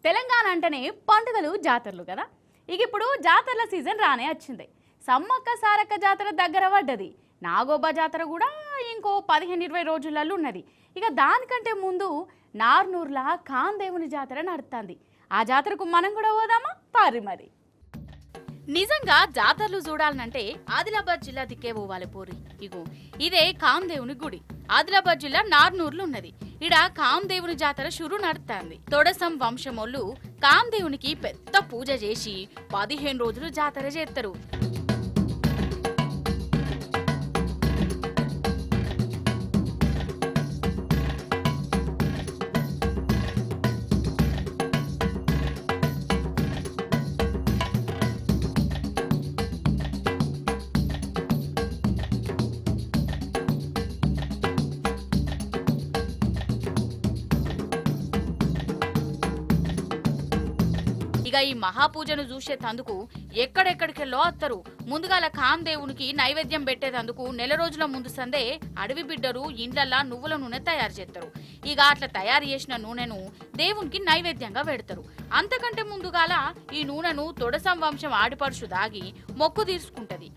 తెలంగాణ అంటేనే పండుగలు జాతరలు కదా. ఇప్పుడు జాతరల సీజన్ రానే వచ్చింది. సమ్మక్క సారక్క జాతర దగ్గర పడ్డది. నాగోబా జాతర కూడా ఇంకో 15-20 రోజులలో ఉన్నది. దానికంటే ముందు నార్నూర్ల కాందేవుని జాతర నడుస్తుంది. ఆ జాతరకు మనం కూడా పోదామా పారి మరి. నిజంగా జాతరలు చూడాలనంటే ఆదిలాబాద్ జిల్లా దిక్కే పోవాలి పోరి. ఇదే కాందేవుని గుడి. ఆదిలాబాద్ జిల్లా నార్నూర్లు ఉన్నది. ఇడ కాందేవుని జాతర షురు నడుస్తుంది. తొడసం వంశమోళ్ళు కాందేవునికి పెద్ద పూజ చేసి 15 రోజులు జాతర చేస్తారు. ఈ మహాపూజను చూసేందుకు ఎక్కడెక్కడికెళ్ళో వస్తారు. ముందుగాల కాందేవునికి నైవేద్యం పెట్టేందుకు నెల రోజుల ముందు సందే అడవి బిడ్డరు ఇండ్లల్లా నువ్వుల నూనె తయారు చేస్తారు. అట్లా తయారు చేసిన నూనెను దేవునికి నైవేద్యంగా పెడతారు. అంతకంటే ముందుగాల ఈ నూనెను తొడసం వంశం ఆడిపడుచు దాగి మొక్కు తీర్చుకుంటది.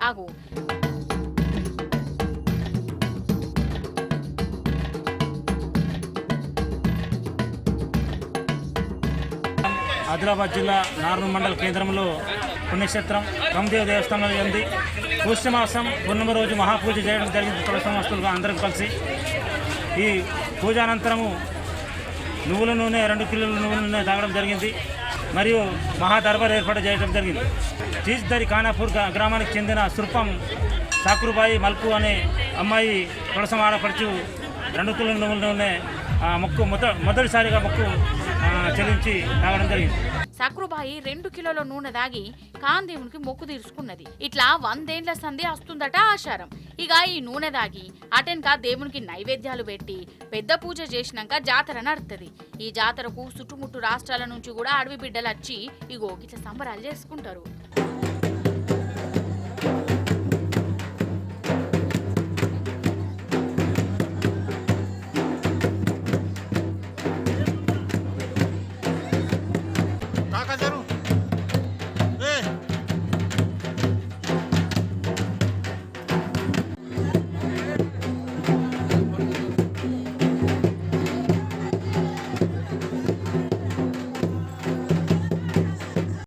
ఆదిలాబాద్ జిల్లా నార్నూర్ మండల కేంద్రంలో పుణ్యక్షేత్రం రామదేవ దేవస్థానంలో ఉంది. పుష్యమాసం పూర్ణిమ రోజు మహాపూజ చేయడం జరిగింది. తులసమస్తులుగా అందరం కలిసి ఈ పూజ అనంతరము నువ్వుల నూనె 2 కిలోల నువ్వుల నూనె తాగడం జరిగింది. మరియు మహాదర్బార్ ఏర్పాటు చేయడం జరిగింది. తీజ్దరి ఖానాపూర్ గ్రామానికి చెందిన సుర్పం సాకురుబాయి మల్కు అనే అమ్మాయి తులసం ఆడపడుచు 2 కిలోల నువ్వుల నూనె మొక్కు మొదటిసారిగా మొక్కు చెల్లించి తాగడం జరిగింది. సక్రుబాయి 2 కిలోల నూనె దాగి కాందేవునికి మొక్కు తీర్చుకున్నది. ఇట్లా 100 ఏండ్ల సంధి వస్తుందట ఆచారం. ఈ నూనె దాగి అటెన్క దేవునికి నైవేద్యాలు పెట్టి పెద్ద పూజ చేసినాక జాతర నడుతుంది. ఈ జాతరకు చుట్టుముట్టు రాష్ట్రాల నుంచి కూడా అడవి బిడ్డలు వచ్చి ఇట్లా సంబరాలు చేసుకుంటారు.